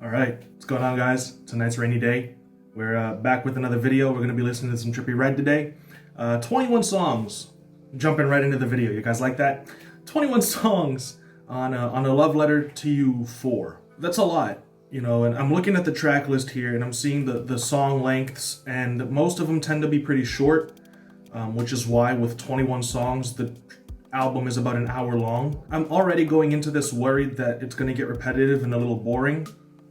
All right, what's going on, guys? Tonight's rainy day. We're back with another video. We're going to be listening to some Trippie Red today. 21 songs. Jumping right into the video. You guys like that? 21 songs on a love letter to you 4. That's a lot, you know, and I'm looking at the track list here and I'm seeing the song lengths, and most of them tend to be pretty short, which is why with 21 songs, the album is about an hour long. I'm already going into this worried that it's going to get repetitive and a little boring.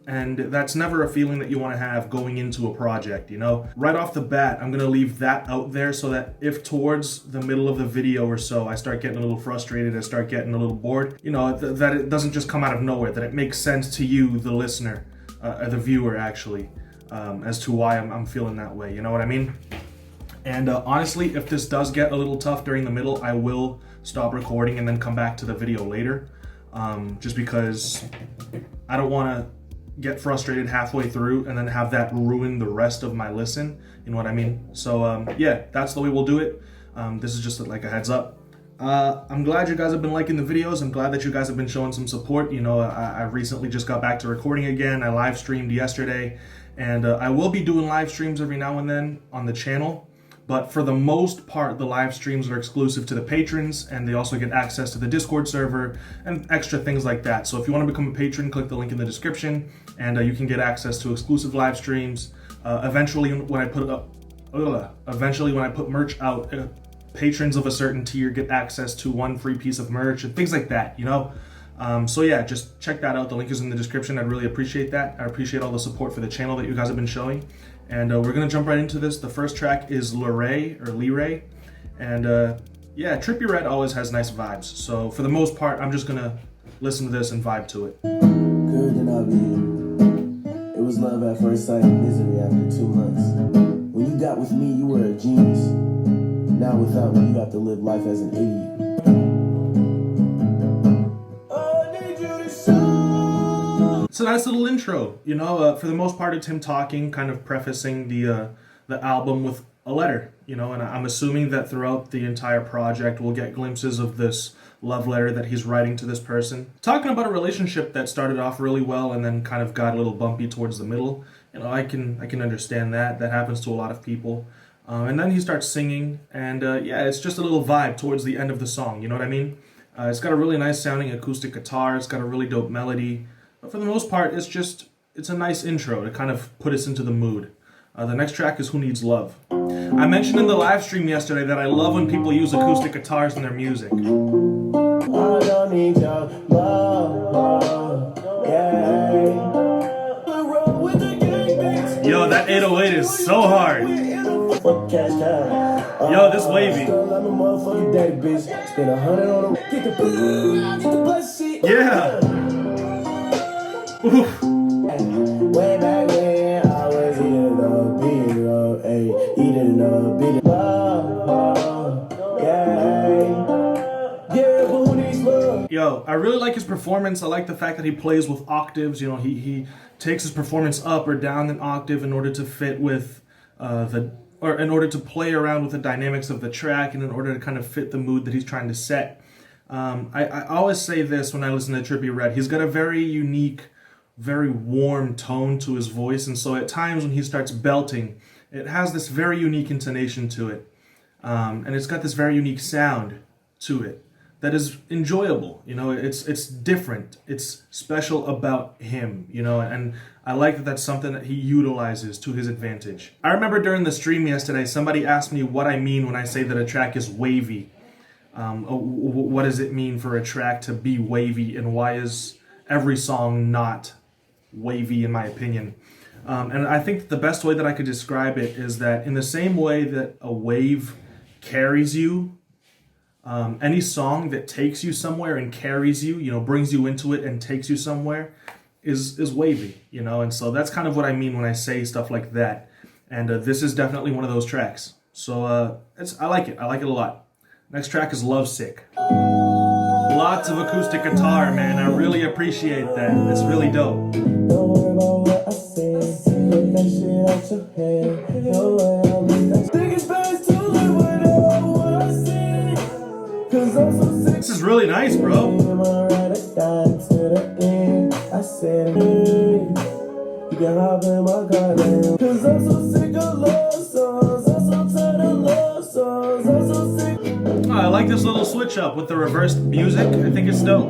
And that's never a feeling that you want to have going into a project, you know? Right off the bat, I'm going to leave that out there so that if towards the middle of the video or so I start getting a little frustrated, I start getting a little bored, you know, that it doesn't just come out of nowhere, that it makes sense to you, the listener, the viewer actually, as to why I'm feeling that way, you know what I mean? And honestly, if this does get a little tough during the middle, I will stop recording and then come back to the video later, just because I don't want to get frustrated halfway through and then have that ruin the rest of my listen, you know what I mean? So yeah, that's the way we'll do it. This is just like a heads up. I'm glad you guys have been liking the videos. I'm glad that you guys have been showing some support. You know, I recently just got back to recording again. I live streamed yesterday, and I will be doing live streams every now and then on the channel. But for the most part, the live streams are exclusive to the patrons, and they also get access to the Discord server and extra things like that. So if you want to become a patron, click the link in the description, and you can get access to exclusive live streams. Eventually, when I put merch out, patrons of a certain tier get access to 1 free piece of merch and things like that, you know? So yeah, just check that out. The link is in the description. I'd really appreciate that. I appreciate all the support for the channel that you guys have been showing. And we're gonna jump right into this. The first track is Ray, and yeah, Trippie Red always has nice vibes. So for the most part, I'm just gonna listen to this and vibe to it. Good to not be you. It was love at first sight and misery after 2 months. When you got with me, you were a genius. Now without me, you have to live life as an idiot. It's a nice little intro, you know. For the most part, it's him talking, kind of prefacing the album with a letter, you know. And I'm assuming that throughout the entire project, we'll get glimpses of this love letter that he's writing to this person, talking about a relationship that started off really well and then kind of got a little bumpy towards the middle. You know, I can understand that. That happens to a lot of people. And then he starts singing, and yeah, it's just a little vibe towards the end of the song. You know what I mean? It's got a really nice sounding acoustic guitar. It's got a really dope melody. But for the most part, it's a nice intro to kind of put us into the mood. The next track is Who Needs Love. I mentioned in the live stream yesterday that I love when people use acoustic guitars in their music. I don't need your love, yeah. Yo, that 808 is so hard. Yo, this wavy. Yeah. Oof. Way back when I was in the video, ayy, he didn't know big love, yeah, but who needs love? Yo, I really like his performance. I like the fact that he plays with octaves. You know, he takes his performance up or down an octave in order to fit with in order to play around with the dynamics of the track and in order to kind of fit the mood that he's trying to set. I always say this when I listen to Trippie Red. He's got a very unique, very warm tone to his voice, and so at times when he starts belting, it has this very unique intonation to it, and it's got this very unique sound to it that is enjoyable. You know, it's different, it's special about him, you know, and I like that that's something that he utilizes to his advantage. I remember during the stream yesterday, somebody asked me what I mean when I say that a track is wavy. What does it mean for a track to be wavy, and why is every song not wavy, in my opinion? And I think the best way that I could describe it is that in the same way that a wave carries you, any song that takes you somewhere and carries you, you know, brings you into it and takes you somewhere, is wavy, you know. And so that's kind of what I mean when I say stuff like that. And this is definitely one of those tracks. So I like it. I like it a lot. Next track is Lovesick. Lots of acoustic guitar, man. I really appreciate that. It's really dope. Don't worry about what I say. Put that shit out your head. Think it's best to live without what I say. 'Cause I'm so sick. This is really nice, bro. I said, You can hop in my car now. Cause I'm so sick of love songs. I'm so tired of love songs. I'm so sick. Oh, I like this little switch up with the reversed music. I think it's dope.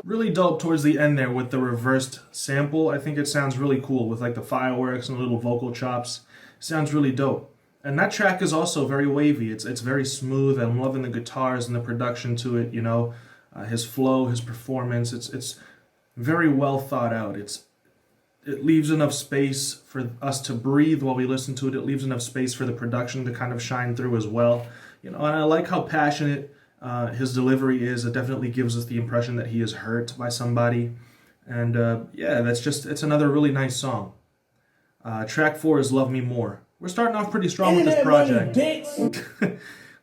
Really dope towards the end there with the reversed sample. I think it sounds really cool with like the fireworks and little vocal chops. Sounds really dope. And that track is also very wavy. It's very smooth. I'm loving the guitars and the production to it. You know, his flow, his performance. It's very well thought out. It leaves enough space for us to breathe while we listen to it. It leaves enough space for the production to kind of shine through as well. You know, and I like how passionate his delivery is. It definitely gives us the impression that he is hurt by somebody. And yeah, it's another really nice song. Track 4 is Love Me More. We're starting off pretty strong with this project.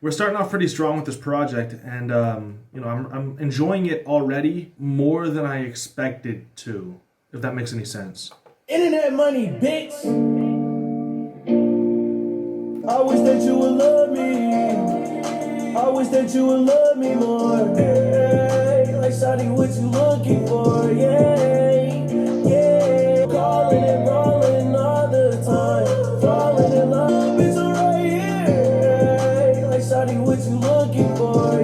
We're starting off pretty strong with this project, and you know, I'm enjoying it already more than I expected to, if that makes any sense. Internet money, bitch. I wish that you would love me. I wish that you would love me more. Hey, like shawty, what you looking for? Yeah, yeah. Calling and rolling all the time. Falling in love, bitch, I'm right here. Like shawty, what you looking for?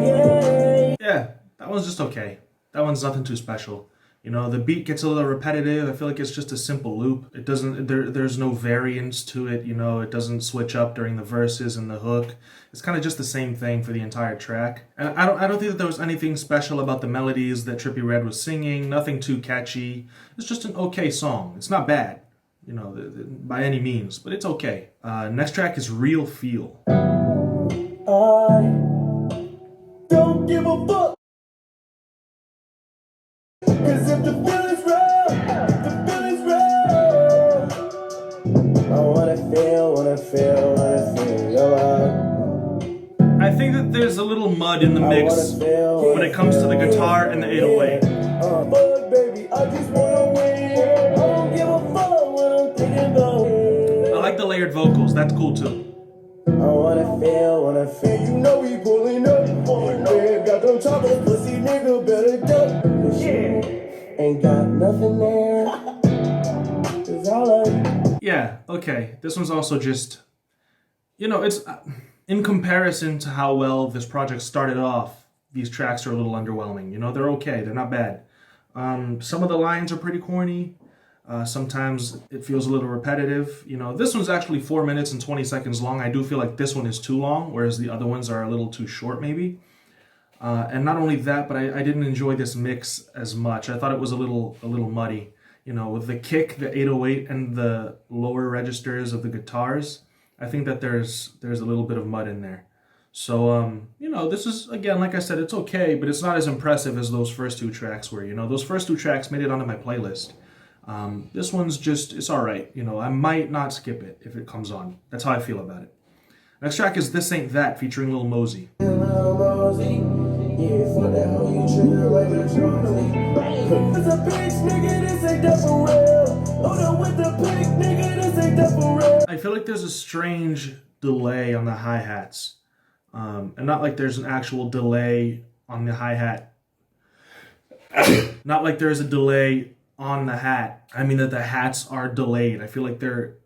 Yeah, that one's just okay. That one's nothing too special. You know, the beat gets a little repetitive. I feel like it's just a simple loop. It doesn't, there's no variance to it. You know, it doesn't switch up during the verses and the hook. It's kind of just the same thing for the entire track. And I don't think that there was anything special about the melodies that Trippie Redd was singing. Nothing too catchy. It's just an okay song. It's not bad, you know, by any means, but it's okay. Next track is Real Feel. I don't give a fuck. Cause if the feeling's real, the feeling's real. I wanna feel your love. I think that there's a little mud in the mix when it comes to the guitar and the 808. Baby, I just wanna win. I don't give a fuck what I'm thinking about. I like the layered vocals, that's cool too. I wanna feel. You know we pulling up. Yeah, got them choppers, pussy nigga, better duck. Ain't got nothing there. It's all I. Yeah, okay. This one's also just, you know, it's in comparison to how well this project started off, these tracks are a little underwhelming. You know, they're okay, they're not bad. Some of the lines are pretty corny. Sometimes it feels a little repetitive. You know, this one's actually 4 minutes and 20 seconds long. I do feel like this one is too long, whereas the other ones are a little too short maybe. And not only that, but I didn't enjoy this mix as much. I thought it was a little muddy. You know, with the kick, the 808, and the lower registers of the guitars, I think that there's a little bit of mud in there. So, you know, this is, again, like I said, it's okay, but it's not as impressive as those first two tracks were. You know, those first two tracks made it onto my playlist. This one's just, it's all right. You know, I might not skip it if it comes on. That's how I feel about it. Next track is This Ain't That featuring Lil Mosey. Yeah, fuck that hoe, you treat her like a trophy. It's a bitch, nigga, this ain't that for real. Hold on with the pick, nigga, this ain't that for real. I feel like there's a strange delay on the hi-hats. And not like there's an actual delay on the hi-hat. Not like there's a delay on the hat. I mean that the hats are delayed. I feel like they're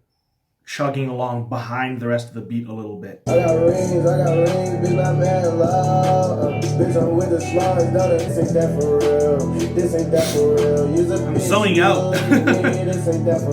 chugging along behind the rest of the beat a little bit. I got rings, bitch, my man love. Bitch, I'm with the slugs, no, this ain't that for real. This ain't that for real. I'm zoning out.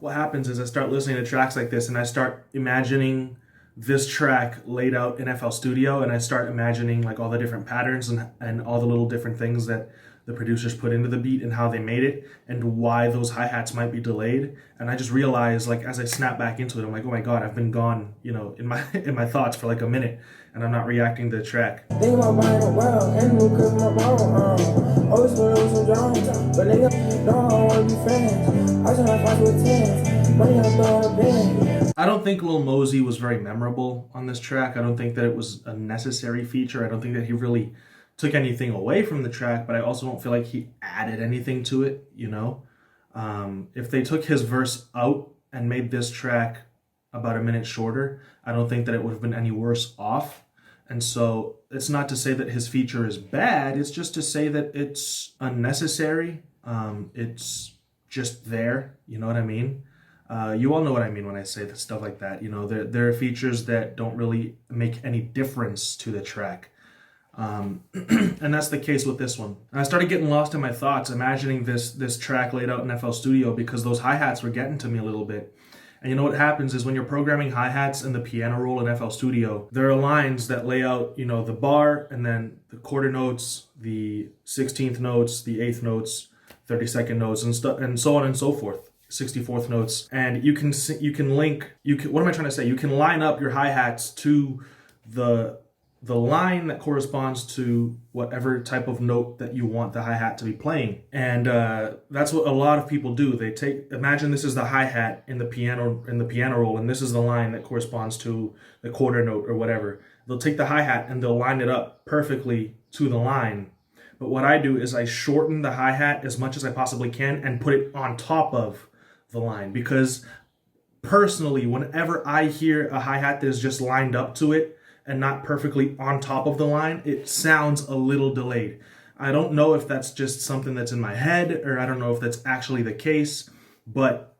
What happens is I start listening to tracks like this and I start imagining this track laid out in FL Studio, and I start imagining like all the different patterns and all the little different things that the producers put into the beat and how they made it and why those hi-hats might be delayed. And I just realized, like, as I snap back into it, I'm like, oh my God, I've been gone, you know, in my thoughts for like a minute, and I'm not reacting to the track. Think my mind around and look at my mom. Always put on some drums, but nigga, no, I wanna be friends. I just wanna fight with tens. Money I'm throwing big. I don't think Lil Mosey was very memorable on this track. I don't think that it was a necessary feature. I don't think that he really took anything away from the track, but I also don't feel like he added anything to it, you know? If they took his verse out and made this track about a minute shorter, I don't think that it would have been any worse off. And so it's not to say that his feature is bad, it's just to say that it's unnecessary. It's just there. You know what I mean? You all know what I mean when I say stuff like that. You know, there are features that don't really make any difference to the track. And that's the case with this one. And I started getting lost in my thoughts, imagining this track laid out in FL Studio, because those hi-hats were getting to me a little bit. And you know what happens is when you're programming hi-hats in the piano roll in FL Studio, there are lines that lay out, you know, the bar and then the quarter notes, the 16th notes, the 8th notes, 32nd notes, and stuff, and so on and so forth. 64th notes, and you can what am I trying to say? You can line up your hi-hats to the line that corresponds to whatever type of note that you want the hi-hat to be playing. And that's what a lot of people do. They imagine this is the hi-hat in the piano roll, and this is the line that corresponds to the quarter note or whatever. They'll take the hi-hat and they'll line it up perfectly to the line. But what I do is I shorten the hi-hat as much as I possibly can and put it on top of the line, because personally, whenever I hear a hi-hat that is just lined up to it and not perfectly on top of the line, it sounds a little delayed. I don't know if that's just something that's in my head, or I don't know if that's actually the case, but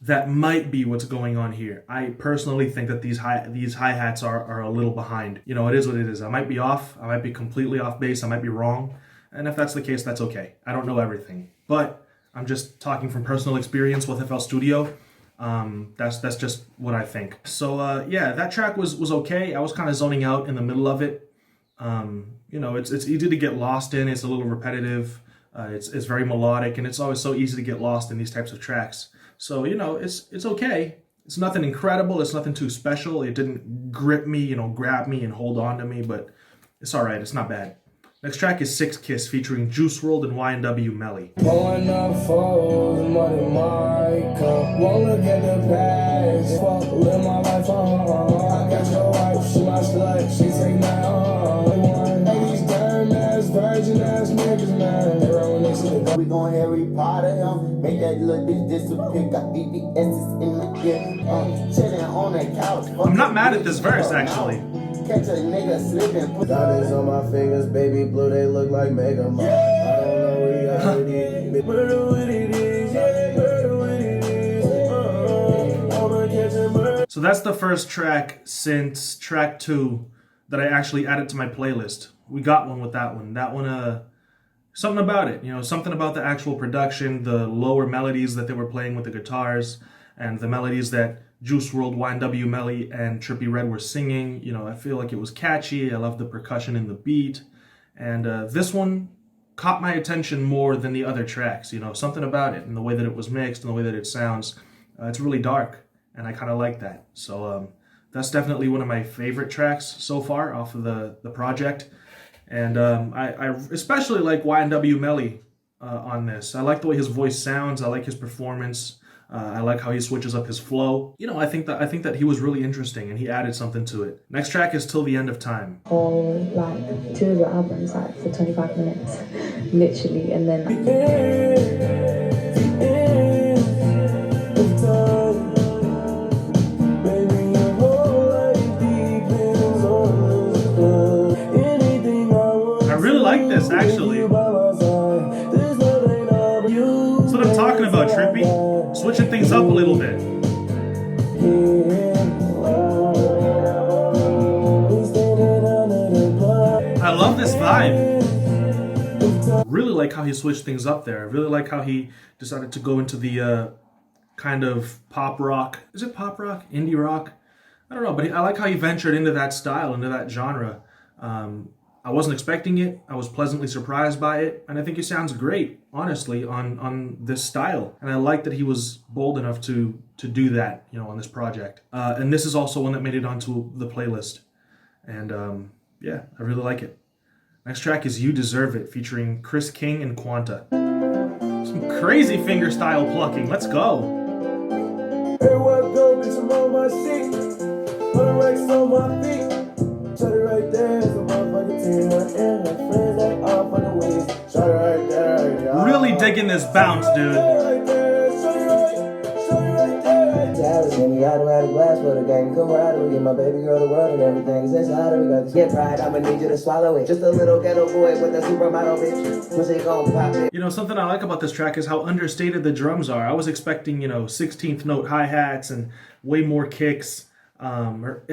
that might be what's going on here. I personally think that these hi-hats are a little behind. You know, it is what it is. I might be off. I might be completely off base. I might be wrong. And if that's the case, that's okay. I don't know everything. But I'm just talking from personal experience with FL Studio. That's just what I think. So yeah, that track was okay. I was kind of zoning out in the middle of it. You know, it's easy to get lost in. It's a little repetitive. It's very melodic, and it's always so easy to get lost in these types of tracks. So, you know, it's okay. It's nothing incredible. It's nothing too special. It didn't grip me, you know, grab me and hold on to me, but it's all right. It's not bad. Next track is Six Kiss featuring Juice WRLD and YNW Melly. Pulling up foes, money my cup. Won't look at the past. Fuck, live my life on. I got your wife, she my slut. She take my on. Hey, these damn ass, virgin ass niggas, man. We gon' Harry Potter him. Make that little bitch disappear. Got BBS's in the ear. Chillin' on that couch. I'm not mad at this verse, actually. Catch a nigga slipping. Diamonds on my fingers, baby blue, they look like Mega Man. I don't know reality. Murder what it is, yeah, murder what it is. I'ma catch a murder. So that's the first track since track 2 that I actually added to my playlist. We got one with that one. That one, something about it, you know, something about the actual production, the lower melodies that they were playing with the guitars, and the melodies that Juice WRLD, YNW Melly, and Trippie Redd were singing. You know, I feel like it was catchy. I love the percussion in the beat. And this one caught my attention more than the other tracks. You know, something about it and the way that it was mixed and the way that it sounds. It's really dark, and I kind of like that. So that's definitely one of my favorite tracks so far off of the project. And I especially like YNW Melly on this. I like the way his voice sounds. I like his performance. I like how he switches up his flow. You know, I think that he was really interesting and he added something to it. Next track is Till the End of Time. Or like 2 of the albums like for 25 minutes, literally, and then I really like this, actually. That's what I'm talking about, Trippie. Switching things up a little bit. I love this vibe. Really like how he switched things up there. I really like how he decided to go into the kind of pop rock. Is it pop rock? Indie rock? I don't know, but I like how he ventured into that style, into that genre. I wasn't expecting it. I was pleasantly surprised by it, and I think it sounds great, honestly, on this style. And I like that he was bold enough to do that, you know, on this project. And this is also one that made it onto the playlist. And yeah, I really like it. Next track is You Deserve It, featuring Chris King and Quanta. Some crazy finger style plucking. Let's go. Everywhere I go, bitch, I'm on my shit. 100 racks on my feet. Shut it right there, it's a motherfucking team. And my friends, they all fucking with. Shut it right there, y'all. Really digging this bounce, dude. Shut it right there, shut it right there. to see me automatic glass for the game. Come ride it, we get my baby girl the world and everything is inside of me. Got this get pride, I'ma need you to swallow it. Just a little ghetto boy with a supermodel bitch. When she gon' pop it. You know, something I like about this track is how understated the drums are. I was expecting, you know, 16th note hi-hats and way more kicks. Or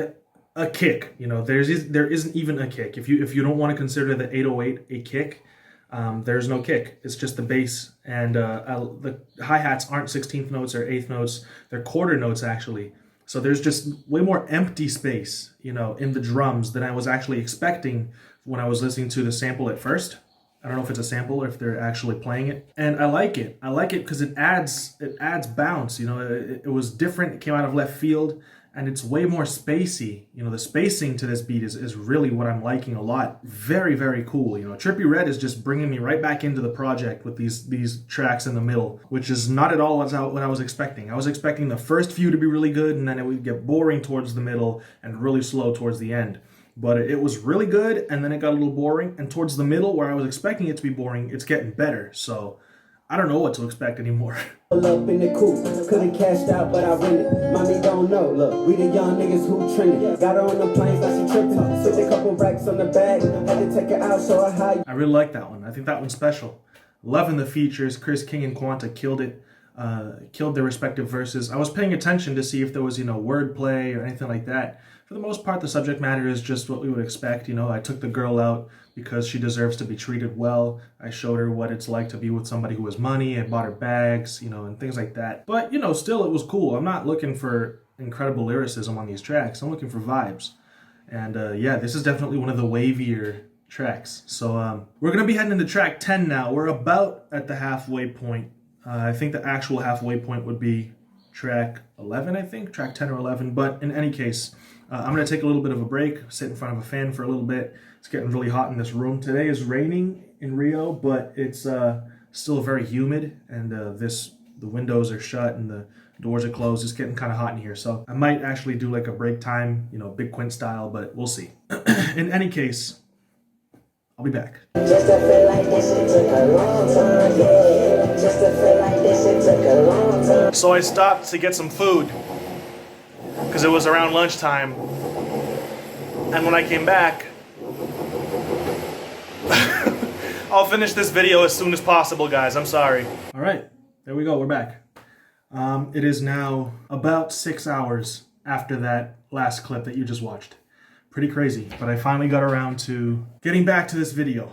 a kick, you know, there isn't even a kick. If you don't want to consider the 808 a kick, there's no kick. It's just the bass, and the hi-hats aren't 16th notes or 8th notes. They're quarter notes, actually. So there's just way more empty space, you know, in the drums than I was actually expecting when I was listening to the sample at first. I don't know if it's a sample or if they're actually playing it. And I like it. I like it because it adds bounce. You know, it was different. It came out of left field. And it's way more spacey. You know, the spacing to this beat is really what I'm liking a lot. Very, very cool. You know, Trippie Redd is just bringing me right back into the project with these tracks in the middle, which is not at all what I was expecting. I was expecting the first few to be really good, and then it would get boring towards the middle and really slow towards the end. But it was really good, and then it got a little boring. And towards the middle, where I was expecting it to be boring, it's getting better. So I don't know what to expect anymore. Pull up in the coupe, couldn't cashed out, but I rented. Mommy don't know, look, we the young niggas who trending. Got her on the planes, now she tripping. Switch a couple racks on the bag, had to take her out, so I really like that one. I think that one's special. Loving the features. Chris King and Quanta killed it. Killed their respective verses. I was paying attention to see if there was, you know, wordplay or anything like that. For the most part, the subject matter is just what we would expect. You know, I took the girl out because she deserves to be treated well. I showed her what it's like to be with somebody who has money. I bought her bags, you know, and things like that. But, you know, still it was cool. I'm not looking for incredible lyricism on these tracks. I'm looking for vibes. And yeah, this is definitely one of the wavier tracks. So we're going to be heading into track 10 now. We're about at the halfway point. I think the actual halfway point would be track 11, I think. Track 10 or 11. But in any case, I'm going to take a little bit of a break, sit in front of a fan for a little bit. It's getting really hot in this room. Today is raining in Rio, but it's still very humid, and the windows are shut and the doors are closed. It's getting kind of hot in here, so I might actually do like a break time, you know, Big Quint style, but we'll see. In any case, I'll be back. just to feel like this shit took a long time, yeah. Just to feel like this shit took a long time. So I stopped to get some food because it was around lunchtime, and when I came back, I'll finish this video as soon as possible, guys. I'm sorry. All right, there we go. We're back. It is now about 6 hours after that last clip that you just watched. Pretty crazy, but I finally got around to getting back to this video.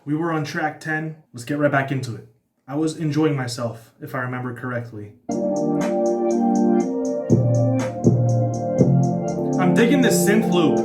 We were on track 10. Let's get right back into it. I was enjoying myself, if I remember correctly. I'm digging this synth loop.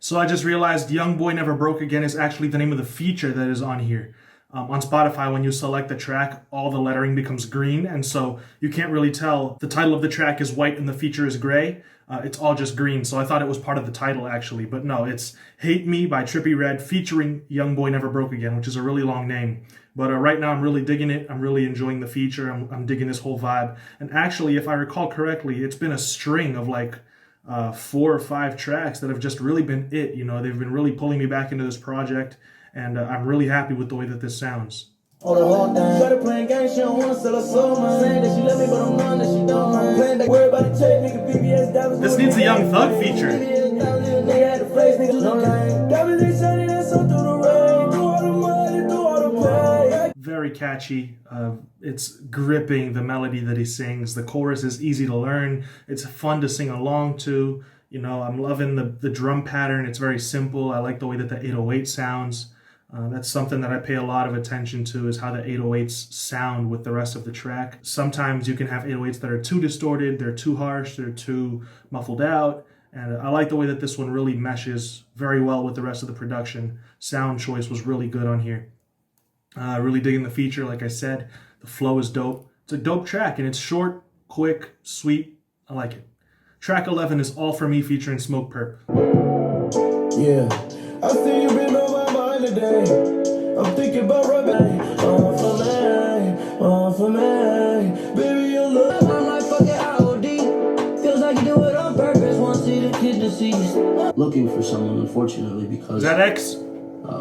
So I just realized Young Boy Never Broke Again is actually the name of the feature that is on here. On Spotify, when you select the track, all the lettering becomes green, and so you can't really tell. The title of the track is white and the feature is gray. It's all just green, so I thought it was part of the title, actually. But no, it's Hate Me by Trippie Redd featuring Young Boy Never Broke Again, which is a really long name. But right now I'm really digging it. I'm really enjoying the feature. I'm digging this whole vibe. And actually, if I recall correctly, it's been a string of like 4 or 5 tracks that have just really been it. You know, they've been really pulling me back into this project. And I'm really happy with the way that this sounds. Started playing games, she don't wanna sell her soul, man. Saying that she love me, but I'm knowing that she don't, man. Playing back, worry about the check, nigga, BBS diamonds. This needs a Young Thug feature. Nigga had the phrase, nigga, no line. Diamonds ain't shining, that's all through the rain. Through all the mud and through all the pain. Very catchy. It's gripping, the melody that he sings. The chorus is easy to learn. It's fun to sing along to. You know, I'm loving the drum pattern. It's very simple. I like the way that the 808 sounds. That's something that I pay a lot of attention to, is how the 808s sound with the rest of the track. Sometimes you can have 808s that are too distorted, they're too harsh, they're too muffled out, and I like the way that this one really meshes very well with the rest of the production. Sound choice was really good on here. Really digging the feature, like I said. The flow is dope. It's a dope track, and it's short, quick, sweet. I like it. Track 11 is All For Me featuring Smoke Perp. Yeah, I see you been on my mind today. I'm thinking about rubbing. All for me, baby, you look. I'm like fucking IOD. Feels like you do it on purpose. Want to see the kid deceased. Looking for someone, unfortunately, because Is that X?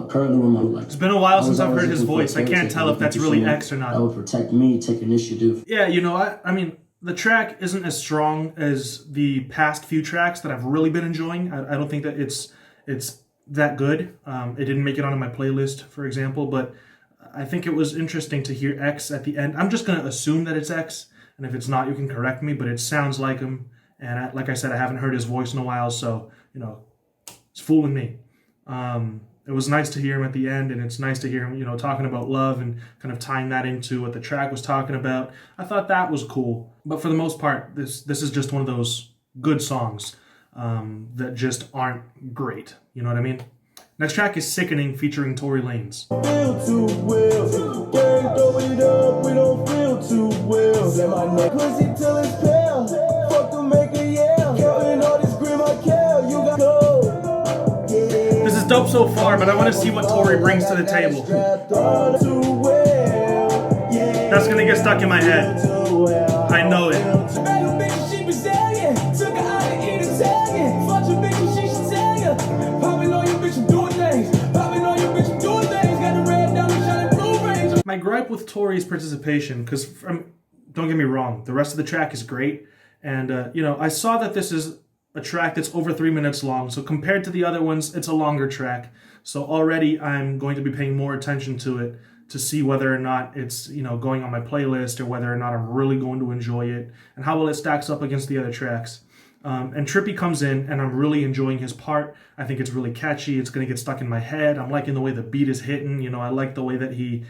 currently with my life. It's been a while since I've heard his voice. I can't tell if that's really X or That not. would protect me, take initiative. Yeah, you know, I mean, the track isn't as strong as the past few tracks that I've really been enjoying. I don't think that it's that good. It didn't make it onto my playlist, for example, but I think it was interesting to hear X at the end. I'm just going to assume that it's X, and if it's not, you can correct me, but it sounds like him. And like I said, I haven't heard his voice in a while, so, you know, it's fooling me. It was nice to hear him at the end, and it's nice to hear him, you know, talking about love and kind of tying that into what the track was talking about. I thought that was cool. But for the most part, this is just one of those good songs that just aren't great. You know what I mean? Next track is Sickening featuring Tory Lanez. Feel too well. Gang throw it up, we don't feel too well. Let my neck pussy till it's pale. Fuck to make a yell. Counting all this grim I care. You got go. This is dope so far, but I want to see what Tory brings to the table. That's gonna get stuck in my head. I know it. My gripe with Tory's participation, because don't get me wrong, the rest of the track is great, and you know, I saw that this is a track that's over 3 minutes long, so compared to the other ones, it's a longer track. So already I'm going to be paying more attention to it to see whether or not it's, you know, going on my playlist, or whether or not I'm really going to enjoy it, and how well it stacks up against the other tracks. And Trippie comes in, and I'm really enjoying his part. I think it's really catchy. It's going to get stuck in my head. I'm liking the way the beat is hitting. You know, I like the way that he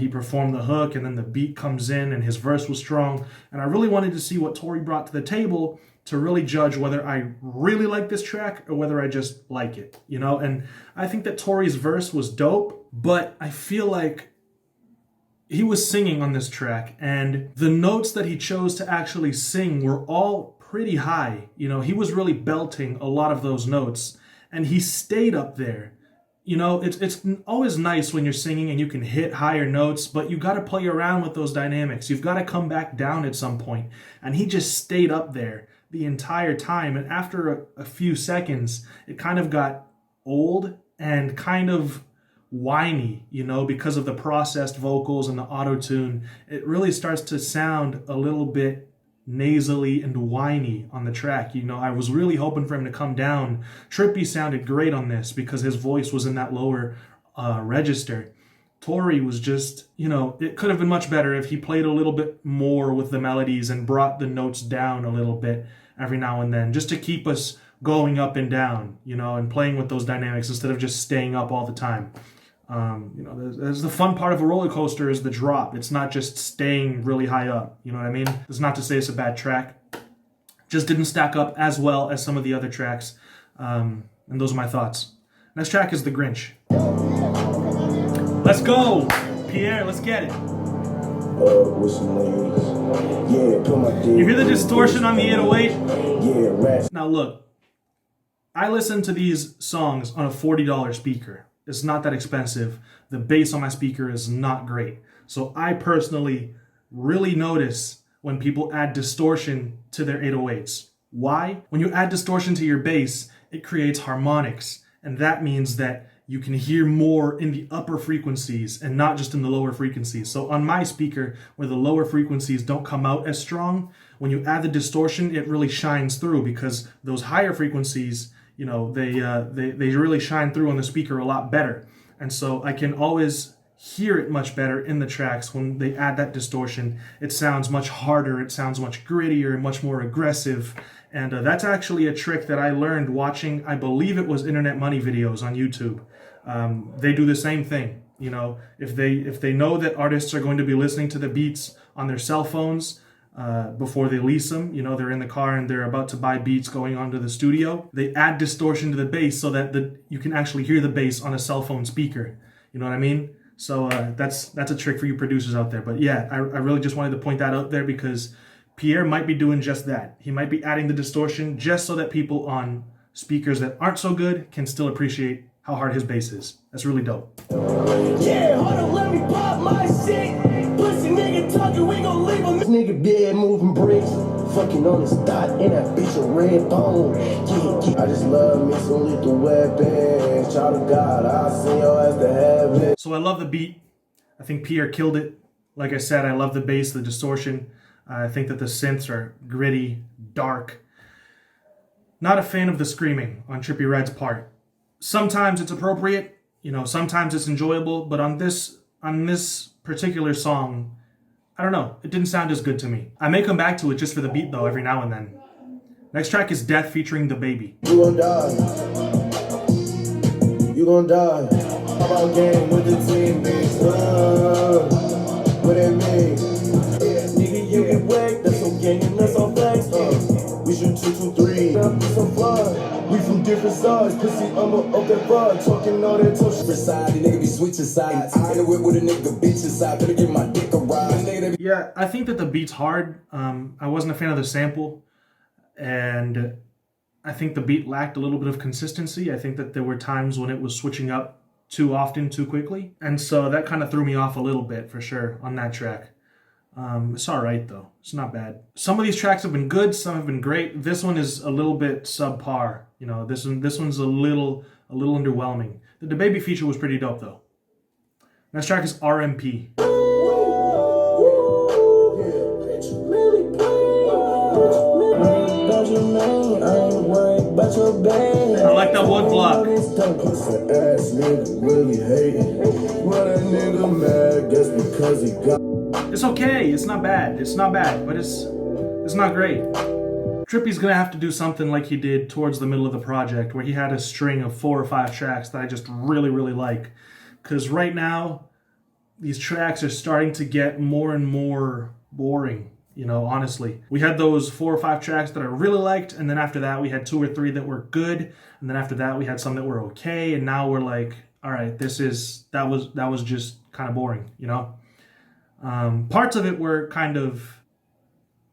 performed the hook, and then the beat comes in, and his verse was strong. And I really wanted to see what Tory brought to the table to really judge whether I really like this track or whether I just like it, you know? And I think that Tory's verse was dope, but I feel like he was singing on this track, and the notes that he chose to actually sing were all pretty high. You know, he was really belting a lot of those notes, and he stayed up there. You know, it's always nice when you're singing and you can hit higher notes, but you got to play around with those dynamics. You've got to come back down at some point, and he just stayed up there the entire time. And after a few seconds, it kind of got old and kind of whiny, you know, because of the processed vocals and the auto-tune. It really starts to sound a little bit nasally and whiny on the track. You know, I was really hoping for him to come down. Trippie sounded great on this because his voice was in that lower register. Tory was just, you know, it could have been much better if he played a little bit more with the melodies and brought the notes down a little bit every now and then, just to keep us going up and down, you know, and playing with those dynamics instead of just staying up all the time. You know, there's the fun part of a roller coaster is the drop. It's not just staying really high up. You know what I mean? It's not to say it's a bad track. Just didn't stack up as well as some of the other tracks. And those are my thoughts. Next track is The Grinch. Let's go, Pierre. Let's get it. You hear the distortion on the 808? Yeah, Now look, I listen to these songs on a $40 speaker. It's not that expensive. The bass on my speaker is not great. So I personally really notice when people add distortion to their 808s. Why? When you add distortion to your bass, it creates harmonics. And that means that you can hear more in the upper frequencies and not just in the lower frequencies. So on my speaker, where the lower frequencies don't come out as strong, when you add the distortion, it really shines through, because those higher frequencies, you know, they really shine through on the speaker a lot better. And so I can always hear it much better in the tracks when they add that distortion. It sounds much harder, it sounds much grittier, much more aggressive. And that's actually a trick that I learned watching, I believe it was Internet Money videos on YouTube. They do the same thing. You know, if they know that artists are going to be listening to the beats on their cell phones before they lease them, you know, they're in the car and they're about to buy beats going onto the studio, they add distortion to the bass so that you can actually hear the bass on a cell phone speaker. You know what I mean? So that's a trick for you producers out there. But yeah, I really just wanted to point that out there, because Pierre might be doing just that. He might be adding the distortion just so that people on speakers that aren't so good can still appreciate how hard his bass is. That's really dope. yeah, hold on, let me pop my shit. Pussy nigga talking, we gon' leave him. This nigga bed moving bricks. Fucking on this dot and that bitch a red bone. I just love me some lethal weapons. Child of God, I'll send your ass to heaven. So I love the beat. I think Pierre killed it. Like I said, I love the bass, the distortion. I think that the synths are gritty, dark. Not a fan of the screaming on Trippie Redd's part. Sometimes it's appropriate, you know, sometimes it's enjoyable, but on this particular song, I don't know, it didn't sound as good to me. I may come back to it just for the beat though, every now and then. Next track is Death featuring The Baby. You gon' die. You gon' die. How about game with the team, bitch? What it mean? Nigga, you get whacked. That's no gang and that's all facts. We shoot 2, 2, 3. Some fly. We from different sides. Pussy, I'ma up that vibe. Talking all that tough shit. Side, the nigga be switching sides. I in the whip with a nigga bitch inside. Better get my dick a ride. Yeah, I think that the beat's hard. I wasn't a fan of the sample. And I think the beat lacked a little bit of consistency. I think that there were times when it was switching up too often, too quickly. And so that kind of threw me off a little bit, for sure, on that track. It's all right, though. It's not bad. Some of these tracks have been good. Some have been great. This one is a little bit subpar. You know, this one's a little underwhelming. The DaBaby feature was pretty dope, though. Next track is RMP. I like that one block. It's okay. It's not bad. It's not bad, but it's not great. Trippie's gonna have to do something like he did towards the middle of the project, where he had a string of 4 or 5 tracks that I just really like. Because right now, these tracks are starting to get more and more boring. You know, honestly, we had those 4 or 5 tracks that I really liked, and then after that we had 2 or 3 that were good, and then after that we had some that were okay, and now we're like, all right, that was just kind of boring, you know. Parts of it were kind of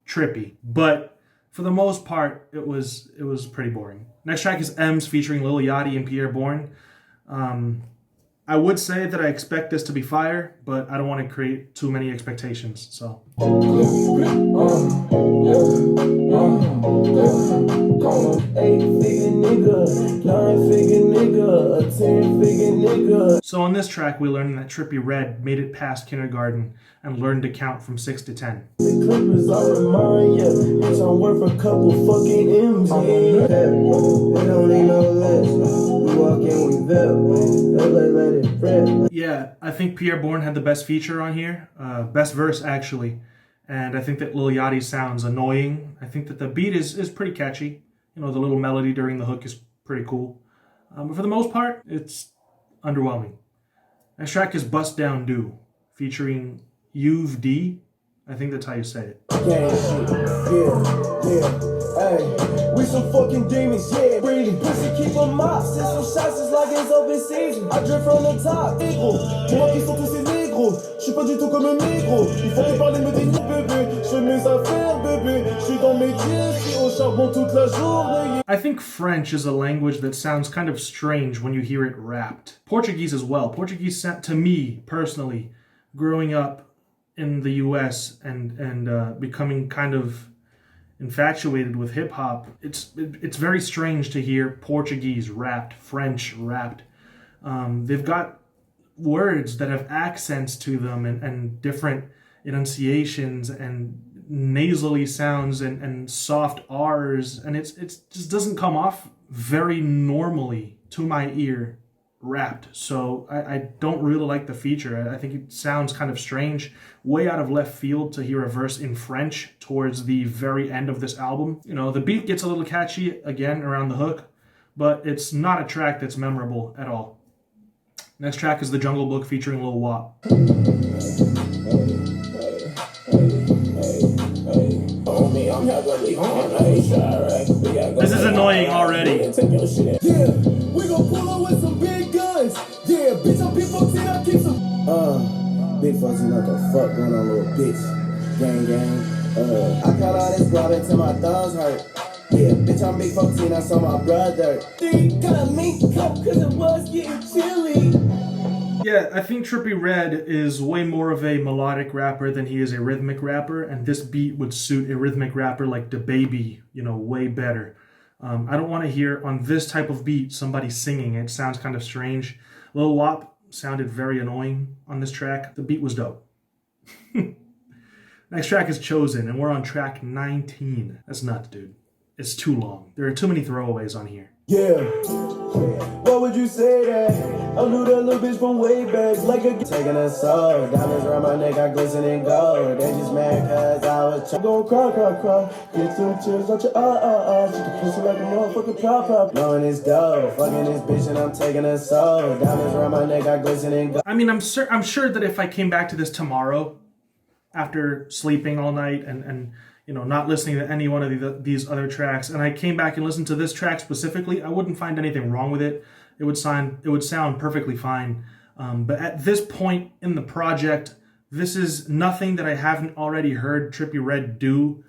trippy, but for the most part, it was pretty boring. Next track is M's featuring Lil Yachty and Pierre Bourne. I would say that I expect this to be fire, but I don't want to create too many expectations, so. 8-figure nigga, 9-figure nigga, a 10-figure nigga. So on this track, we learned that Trippie Redd made it past kindergarten and learned to count from 6 to 10. The clippers, I remind ya, bitch, I'm worth a couple fucking M's, yeah. They don't need no less. We walk in with them, they let it rip. Yeah, I think Pierre Bourne had the best feature on here, best verse actually. And I think that Lil Yachty sounds annoying. I think that the beat is pretty catchy. You know, the little melody during the hook is pretty cool. But for the most part, it's underwhelming. Next track is Bust Down Do, featuring Uv D. I think that's how you say it. Yeah, hey, we some fucking demons, yeah. Breathing, pussy, keep a mop. Send some shots just like it's open season. I drip from the top, négro. Moi qui sont tous ces négros. J'suis pas du tout comme un négro. Il faut que parler me des bébé. J'fais mes affaires, bébé. J'suis dans mes dieux, j'suis au charbon toute la journée. I think French is a language that sounds kind of strange when you hear it rapped. Portuguese as well. Portuguese, to me, personally, growing up in the US and becoming kind of infatuated with hip-hop, it's very strange to hear Portuguese rapped, French rapped. They've got words that have accents to them and different enunciations and nasally sounds and soft R's, and it just doesn't come off very normally to my ear rapped. So I don't really like the feature. I think it sounds kind of strange, way out of left field to hear a verse in French towards the very end of this album. You know, the beat gets a little catchy again around the hook, but it's not a track that's memorable at all. Next track is The Jungle Book featuring Lil Wop. This is annoying already. Yeah, we gon' pull up with some big guns. Yeah, bitch, I'm big 14, I keep some. Big 14, what the fuck going on, little bitch? Gang. I got all this blood until my thumbs hurt. Yeah, bitch, I'm big 14, I saw my brother. Got a mink cup cause it was getting chilly. Yeah, I think Trippie Redd is way more of a melodic rapper than he is a rhythmic rapper, and this beat would suit a rhythmic rapper like DaBaby, way better. I don't want to hear on this type of beat somebody singing. It sounds kind of strange. Lil Wop sounded very annoying on this track. The beat was dope. Next track is Chosen, and we're on track 19. That's nuts, dude. It's too long. There are too many throwaways on here. Yeah. What would you say that? I knew that little bitch from way back. Like a taking a soul. Diamonds around my neck, I glistening gold. They just mad cause I was gon' cry. Get some tears out your She can pussy like a motherfucking pop. Blowing this dough. Fucking this bitch and I'm taking a soul. Diamonds around my neck, I glistening gold. I mean, I'm sure that if I came back to this tomorrow, after sleeping all night and not listening to any one of these other tracks, and I came back and listened to this track specifically, I wouldn't find anything wrong with it. It would sound perfectly fine. But at this point in the project, this is nothing that I haven't already heard Trippie Redd do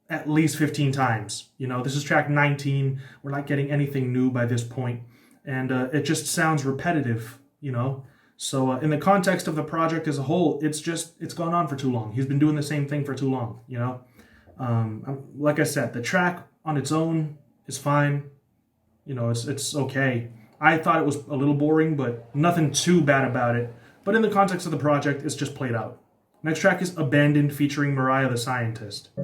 at least 15 times. This is track 19. We're not getting anything new by this point, and it just sounds repetitive. So in the context of the project as a whole, it's gone on for too long. He's been doing the same thing for too long. Like I said, the track on its own is fine. It's okay. I thought it was a little boring, but nothing too bad about it. But in the context of the project, it's just played out. Next track is Abandoned featuring Mariah the Scientist. I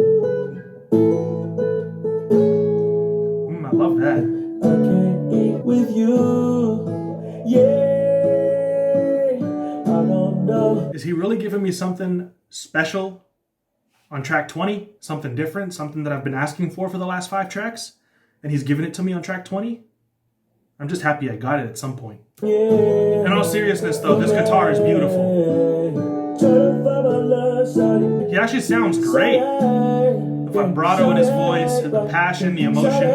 love that. I can't eat with you. Yeah. I don't know. Is he really giving me something special on track 20? Something different? Something that I've been asking for the last 5 tracks? And he's giving it to me on track 20? I'm just happy I got it at some point. In all seriousness, though, this guitar is beautiful. He actually sounds great. The vibrato in his voice, the passion, the emotion.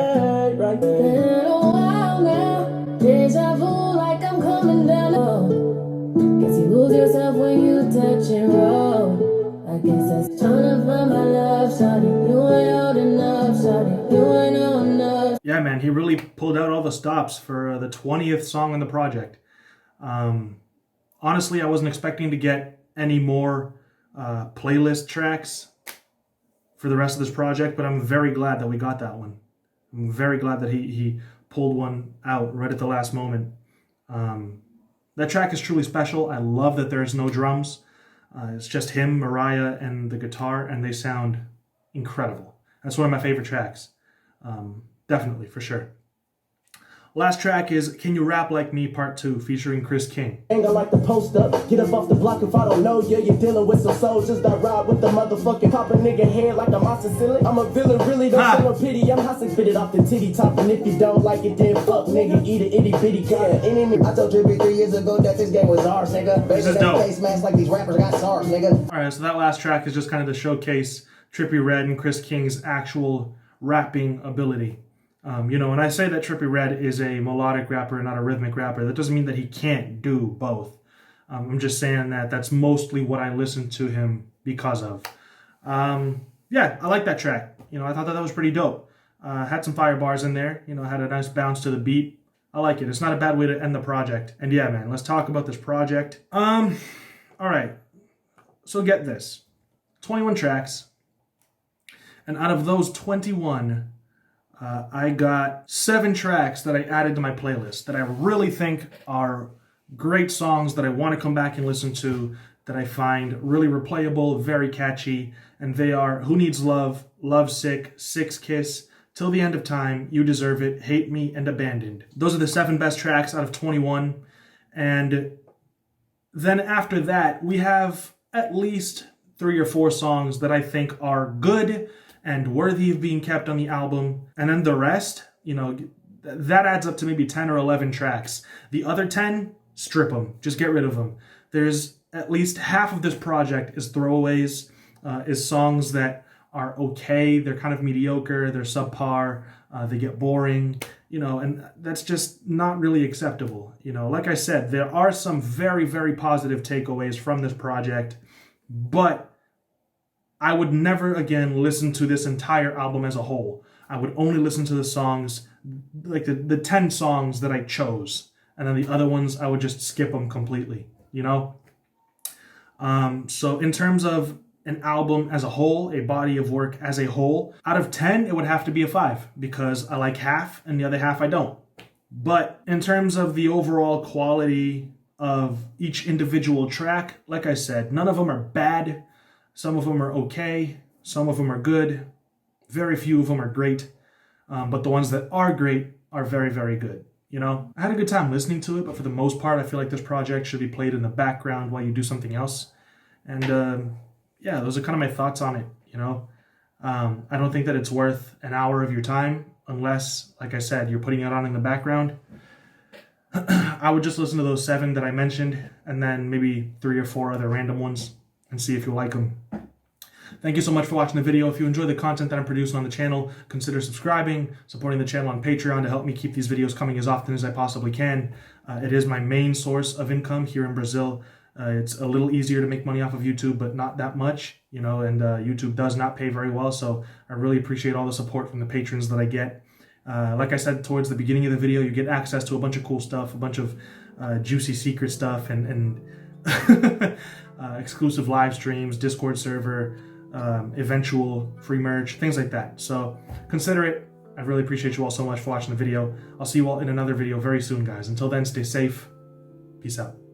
Lose yourself when you touch and roll. I guess that's trying to find my love, shawty. You ain't old enough, shawty. You ain't old enough. Yeah, man, he really pulled out all the stops for the 20th song on the project. Honestly, I wasn't expecting to get any more playlist tracks for the rest of this project, but I'm very glad that we got that one. I'm very glad that he pulled one out right at the last moment. That track is truly special. I love that there's no drums. It's just him, Mariah, and the guitar, and they sound incredible. That's one of my favorite tracks. Definitely, for sure. Last track is Can You Rap Like Me Part 2 featuring Chris King. I like to post up, get up off the block if I don't know you. You're dealing with some soldiers that ride with the motherfucking pop a nigga head like a monster ceiling. I'm a villain, really don't show no pity. I'm hot spit it off the titty top, and if you don't like it, then fuck nigga, eat it itty bitty cat. I told Trippie 3 years ago that this game was ours, nigga. This is dope. Face mask like these rappers got SARS, nigga. Alright, so that last track is just kind of to showcase Trippie Redd and Chris King's actual rapping ability. When I say that Trippie Redd is a melodic rapper, not a rhythmic rapper, that doesn't mean that he can't do both. I'm just saying that that's mostly what I listen to him because of. Yeah, I like that track. I thought that was pretty dope. Had some fire bars in there. Had a nice bounce to the beat. I like it. It's not a bad way to end the project. And yeah, man, let's talk about this project. All right. So get this. 21 tracks. And out of those 21... I got 7 tracks that I added to my playlist that I really think are great songs that I want to come back and listen to, that I find really replayable, very catchy, and they are Who Needs Love, Lovesick, Six Kiss, Till the End of Time, You Deserve It, Hate Me, and Abandoned. Those are the 7 best tracks out of 21, and then after that, we have at least 3 or 4 songs that I think are good and worthy of being kept on the album. And then the rest, that adds up to maybe 10 or 11 tracks. The other 10, strip them. Just get rid of them. There's at least half of this project is throwaways, is songs that are okay. They're kind of mediocre. They're subpar. They get boring, and that's just not really acceptable. Like I said, there are some very, very positive takeaways from this project, but I would never again listen to this entire album as a whole. I would only listen to the songs, like the 10 songs that I chose and then the other ones I would just skip them completely, you know? So in terms of an album as a whole, a body of work as a whole, out of 10, it would have to be a 5 because I like half and the other half I don't. But in terms of the overall quality of each individual track, like I said, none of them are bad. Some of them are okay. Some of them are good. Very few of them are great. But the ones that are great are very, very good. You know, I had a good time listening to it, but for the most part, I feel like this project should be played in the background while you do something else. And yeah, those are kind of my thoughts on it, you know. I don't think that it's worth an hour of your time unless, like I said, you're putting it on in the background. I would just listen to those 7 that I mentioned and then maybe 3 or 4 other random ones and see if you like them. Thank you so much for watching the video. If you enjoy the content that I'm producing on the channel, consider subscribing, supporting the channel on Patreon to help me keep these videos coming as often as I possibly can. It is my main source of income here in Brazil. It's a little easier to make money off of YouTube, but not that much, you know, and YouTube does not pay very well, so I really appreciate all the support from the patrons that I get. Like I said towards the beginning of the video, you get access to a bunch of cool stuff, a bunch of juicy secret stuff, and exclusive live streams, Discord server, eventual free merch, things like that. So consider it. I really appreciate you all so much for watching the video. I'll see you all in another video very soon, guys. Until then, stay safe. Peace out.